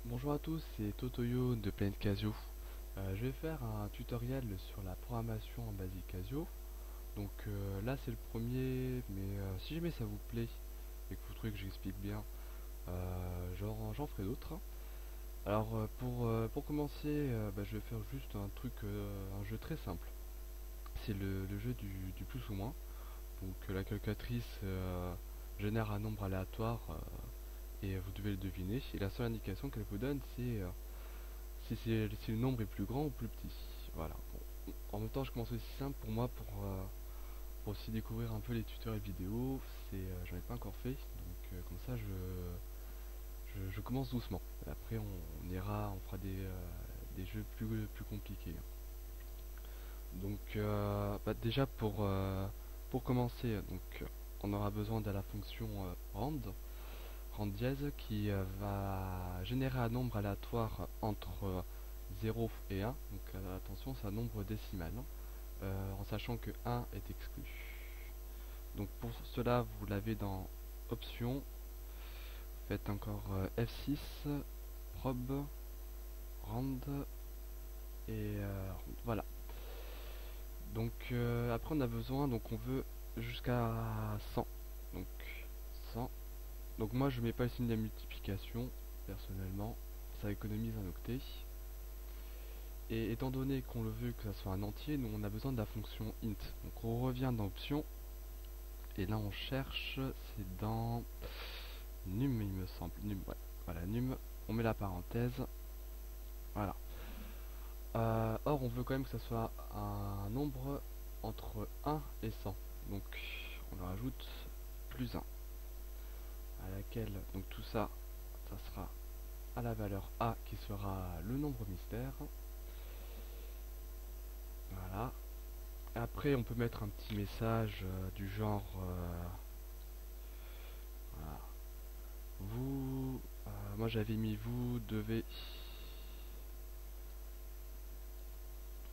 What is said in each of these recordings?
Bonjour à tous, c'est Totoyo de Planet Casio. Je vais faire un tutoriel sur la programmation en Basic Casio. Donc là c'est le premier, mais si jamais ça vous plaît et que vous trouvez que j'explique bien, j'en ferai d'autres. Alors pour commencer, je vais faire juste un truc, un jeu très simple. C'est le jeu du plus ou moins. Donc la calculatrice génère un nombre aléatoire et vous devez le deviner. Et la seule indication qu'elle vous donne c'est si le nombre est plus grand ou plus petit. Voilà. Bon. En même temps, je commence aussi simple pour moi pour aussi découvrir un peu les tutoriels vidéo. J'en ai pas encore fait, donc comme ça je commence doucement. Et après on ira, on fera des jeux plus compliqués. Donc déjà pour commencer, donc on aura besoin de la fonction rand dièse qui va générer un nombre aléatoire entre 0 et 1. Donc attention, c'est un nombre décimal, hein, en sachant que 1 est exclu. Donc pour cela, vous l'avez dans Options, faites encore F6, probe, rand, et voilà. Donc après on a besoin, donc on veut jusqu'à 100. Donc 100. Donc moi je mets pas le signe de la multiplication, personnellement, ça économise un octet. Et étant donné qu'on le veut que ça soit un entier, nous on a besoin de la fonction int. Donc on revient dans option et là on cherche, c'est dans num il me semble, num, ouais, voilà num, on met la parenthèse, voilà. Or on veut quand même que ça soit un nombre entre 1 et 100, donc on le rajoute plus 1, à laquelle, donc tout ça, ça sera à la valeur A qui sera le nombre mystère, voilà. Après, on peut mettre un petit message du genre voilà, vous, moi j'avais mis vous devez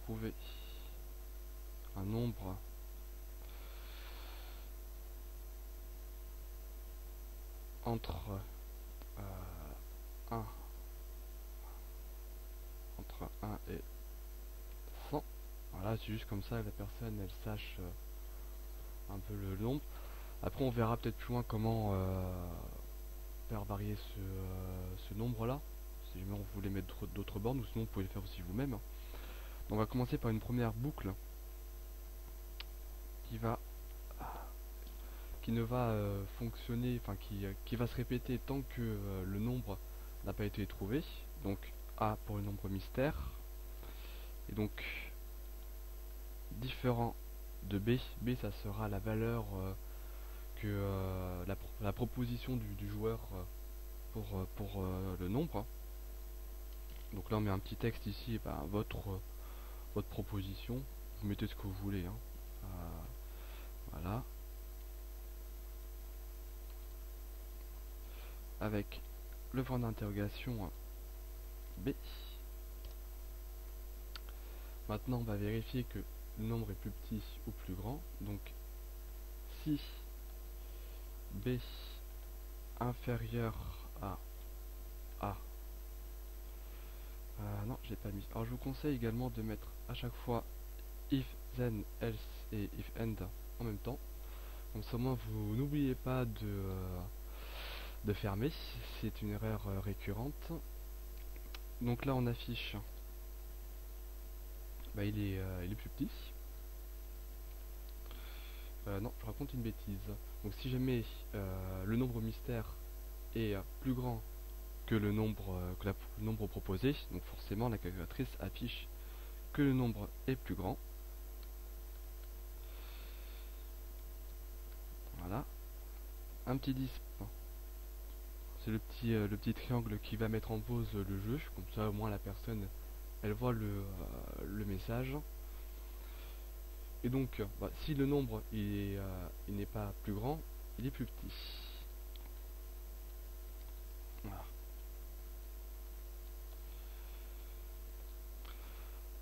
trouver un nombre entre 1 entre 1 et 100. Voilà, c'est juste comme ça que la personne elle sache un peu le nombre. Après, on verra peut-être plus loin comment faire varier ce nombre là. Si jamais on voulait mettre d'autres bornes, ou sinon vous pouvez le faire aussi vous-même. On va commencer par une première boucle qui va qui ne va fonctionner, enfin qui va se répéter tant que le nombre n'a pas été trouvé. Donc A pour le nombre mystère. Et donc différent de B. B ça sera la valeur que la proposition du joueur pour le nombre. Donc là on met un petit texte ici, ben, votre proposition. Vous mettez ce que vous voulez. Hein. Voilà. Avec le point d'interrogation B. Maintenant, on va vérifier que le nombre est plus petit ou plus grand. Donc, si B inférieur à A, non, j'ai pas mis. Alors, je vous conseille également de mettre à chaque fois if, then, else et if end en même temps. Comme ça, au moins, vous n'oubliez pas de fermer. C'est une erreur récurrente. Donc là, on affiche. Bah, il est plus petit. Non, je raconte une bêtise. Donc si jamais le nombre mystère est plus grand que le nombre proposé, donc forcément la calculatrice affiche que le nombre est plus grand. Voilà. Un petit disp, c'est le petit triangle qui va mettre en pause le jeu, comme ça au moins la personne elle voit le message. Et donc, si le nombre il n'est pas plus grand, il est plus petit. Voilà.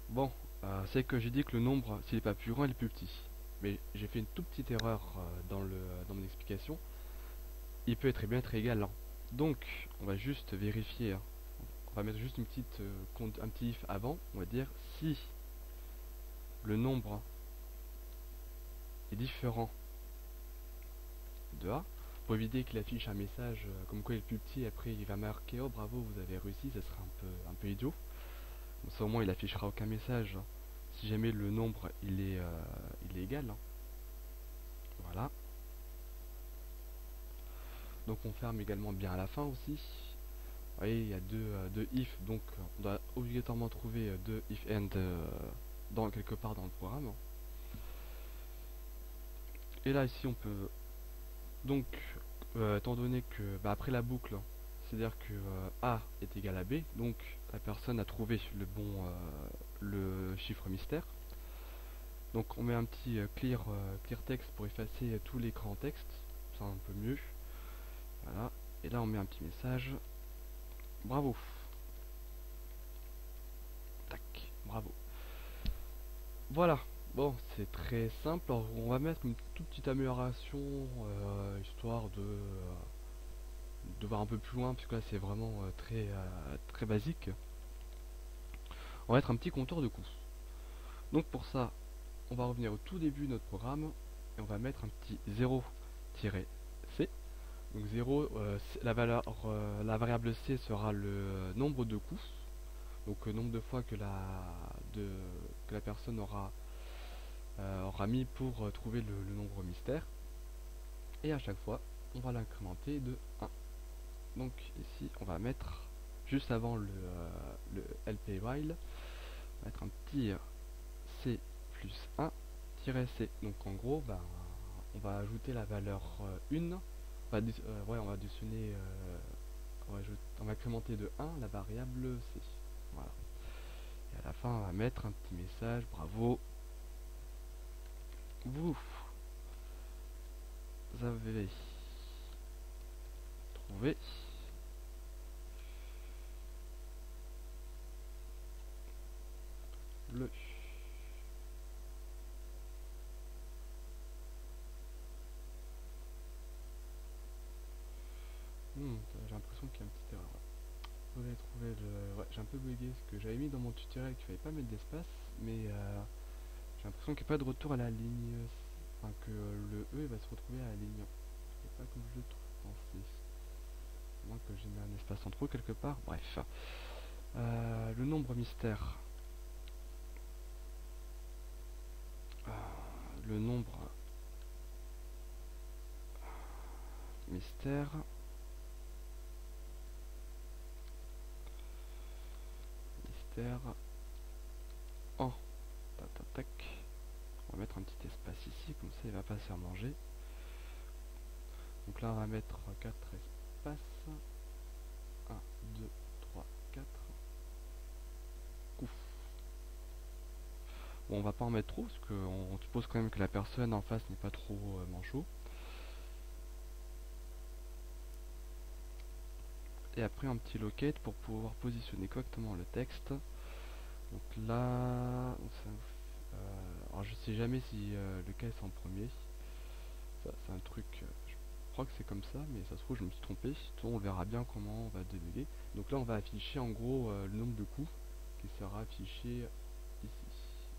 Bon, c'est que j'ai dit que le nombre, s'il n'est pas plus grand, il est plus petit. Mais j'ai fait une toute petite erreur dans mon explication. Il peut être bien être égal à 1. Donc, on va juste vérifier, hein. on va mettre juste une petite un petit if avant. On va dire si le nombre est différent de A, pour éviter qu'il affiche un message comme quoi il est plus petit, et après il va marquer oh bravo vous avez réussi, ça sera un peu idiot. Bon, ça au moins il affichera aucun message si jamais le nombre il est égal. Voilà. Donc on ferme également bien à la fin aussi. Vous voyez, il y a deux if, donc on doit obligatoirement trouver deux if and dans quelque part dans le programme. Et là ici on peut donc étant donné que après la boucle, c'est-à-dire que A est égal à B, donc la personne a trouvé le chiffre mystère. Donc on met un petit clear text pour effacer tous les grands textes, c'est un peu mieux. Voilà. Et là on met un petit message. Bravo. Tac, bravo. Voilà. Bon, c'est très simple. Alors, on va mettre une toute petite amélioration, histoire de voir un peu plus loin, parce que là c'est vraiment très basique. On va mettre un petit compteur de coups. Donc pour ça, on va revenir au tout début de notre programme, et on va mettre un petit 0-c. Donc 0, la variable c sera le nombre de coups, donc le nombre de fois que que la personne aura mis pour trouver le nombre mystère. Et à chaque fois, on va l'incrémenter de 1. Donc ici, on va mettre, juste avant le LP while, on va mettre un petit c plus 1 c. Donc en gros, on va ajouter la valeur 1. On va additionner, on va incrémenter de 1 la variable c. Voilà. Et à la fin, on va mettre un petit message, bravo, vous avez trouvé le j'ai l'impression qu'il y a une petite erreur. Vous avez trouvé le... Ouais, j'ai un peu bugué parce que j'avais mis dans mon tutoriel qu'il fallait pas mettre d'espace, mais j'ai l'impression qu'il n'y a pas de retour à la ligne. Enfin, que le E il va se retrouver à la ligne. C'est pas comme je le pensais. À moins que j'ai mis un espace en trop quelque part. Bref. Le nombre mystère. Le nombre mystère. Mystère. Oh. Tac, tac, tac. On va mettre un petit espace ici, comme ça il va pas se faire manger. Donc là on va mettre 4 espaces. 1, 2, 3, 4. Ouf. Bon, on va pas en mettre trop, parce qu'on suppose quand même que la personne en face n'est pas trop manchot. Et après un petit locate pour pouvoir positionner correctement le texte. Donc là, alors je sais jamais si lequel c'est en premier. Ça c'est un truc, je crois que c'est comme ça, mais ça se trouve je me suis trompé. On verra bien comment on va débugger. Donc là on va afficher en gros le nombre de coups qui sera affiché ici,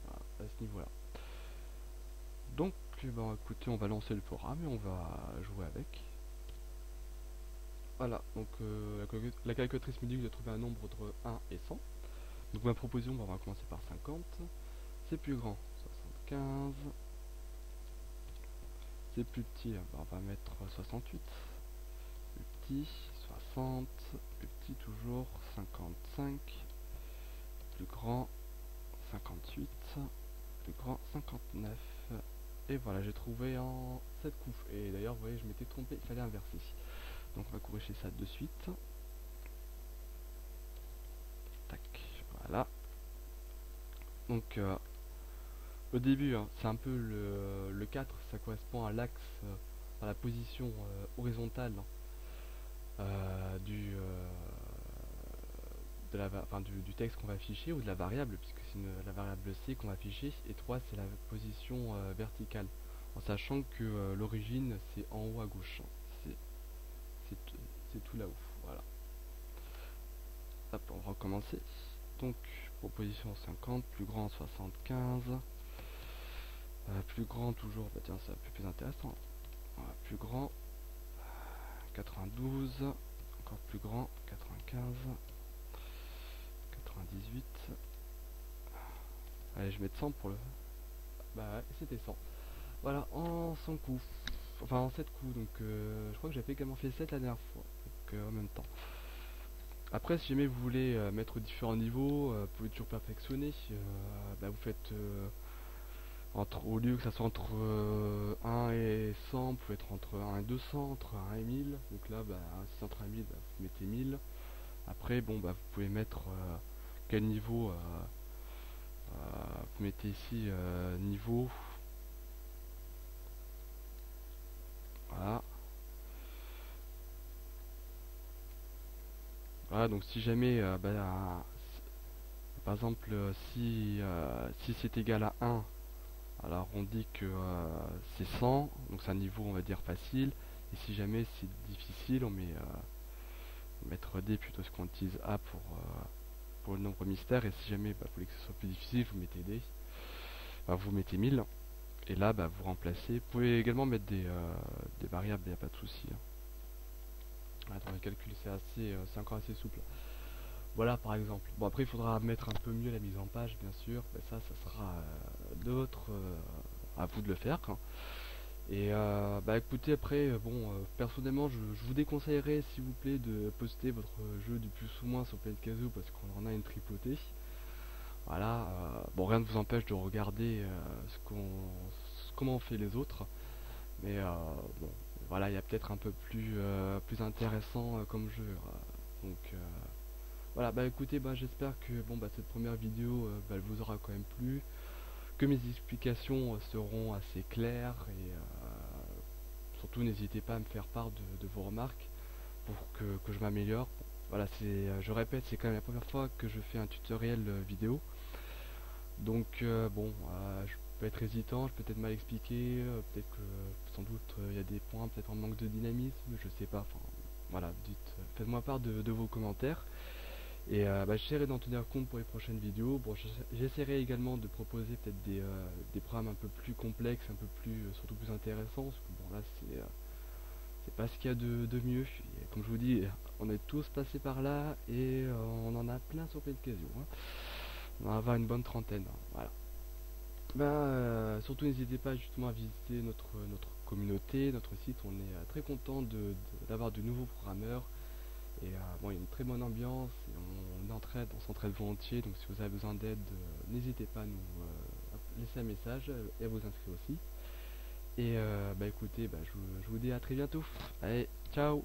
voilà, à ce niveau là. Donc écoutez, on va lancer le programme et on va jouer avec. Voilà, donc la calculatrice me dit que je dois trouver un nombre entre 1 et 100. Donc ma proposition, on va commencer par 50. C'est plus grand, 75. C'est plus petit, on va mettre 68. Plus petit, 60. Plus petit toujours, 55. Plus grand, 58. Plus grand, 59. Et voilà, j'ai trouvé en 7 coups. Et d'ailleurs, vous voyez, je m'étais trompé, il fallait inverser. Donc on va corriger ça de suite. Tac, voilà. Donc au début, c'est un peu le 4, ça correspond à l'axe, à la position horizontale du, du texte qu'on va afficher, ou de la variable, puisque c'est la variable C qu'on va afficher, et 3 c'est la position verticale, en sachant que l'origine c'est en haut à gauche, c'est tout là-haut, voilà. Hop, on commencer. Donc proposition 50, plus grand 75, plus grand toujours, bah tiens c'est un peu plus intéressant. Voilà, plus grand 92, encore plus grand 95, 98. Allez, je vais mettre 100 pour le. Bah ouais, c'était 100. Voilà, en 100 coups. Enfin en 7 coups, donc je crois que j'avais également fait 7 la dernière fois. Donc en même temps. Après, si jamais vous voulez mettre différents niveaux, vous pouvez toujours perfectionner. Bah, vous faites au lieu que ça soit entre 1 et 100, vous pouvez être entre 1 et 200, entre 1 et 1000. Donc là, bah, si c'est entre 1 et 1000, bah, vous mettez 1000. Après, bon, bah, vous pouvez mettre quel niveau. Vous mettez ici niveau. Voilà. Voilà, donc si jamais, par exemple, si c'est égal à 1, alors on dit que c'est 100, donc c'est un niveau on va dire facile. Et si jamais c'est difficile, on met mettre D plutôt ce qu'on utilise A pour le nombre mystère. Et si jamais vous voulez que ce soit plus difficile, vous mettez D. Vous mettez 1000. Et là vous remplacez. Vous pouvez également mettre des variables, il n'y a pas de souci. Attends, le calcul c'est encore assez souple. Voilà par exemple. Bon après il faudra mettre un peu mieux la mise en page bien sûr. Mais ça sera d'autres à vous de le faire. Et écoutez après personnellement je vous déconseillerais s'il vous plaît de poster votre jeu du plus ou moins sur Planet Kazoo parce qu'on en a une tripotée. Voilà, bon rien ne vous empêche de regarder comment on fait les autres. Mais bon voilà il y a peut-être un peu plus intéressant comme jeu. Donc voilà écoutez j'espère que cette première vidéo elle vous aura quand même plu, que mes explications seront assez claires et surtout n'hésitez pas à me faire part de vos remarques pour que je m'améliore. Voilà, je répète, c'est quand même la première fois que je fais un tutoriel vidéo. Donc je peux être hésitant, je peux peut-être mal expliquer, peut-être que sans doute il y a des points peut-être en manque de dynamisme, je sais pas. Enfin voilà, faites-moi part de vos commentaires. Et j'essaierai d'en tenir compte pour les prochaines vidéos. Bon, j'essaierai également de proposer peut-être des programmes un peu plus complexes, un peu plus, surtout plus intéressants. Parce que bon là c'est pas ce qu'il y a de mieux. Et comme je vous dis, on est tous passés par là et on en a plein sur plein d'occasions. On va avoir une bonne trentaine. Voilà. Surtout n'hésitez pas justement à visiter notre communauté, notre site. On est très content d'avoir de nouveaux programmeurs. Et il y a une très bonne ambiance, et on s'entraide volontiers, donc si vous avez besoin d'aide, n'hésitez pas à nous laisser un message et à vous inscrire aussi. Et écoutez, je vous dis à très bientôt. Allez, ciao!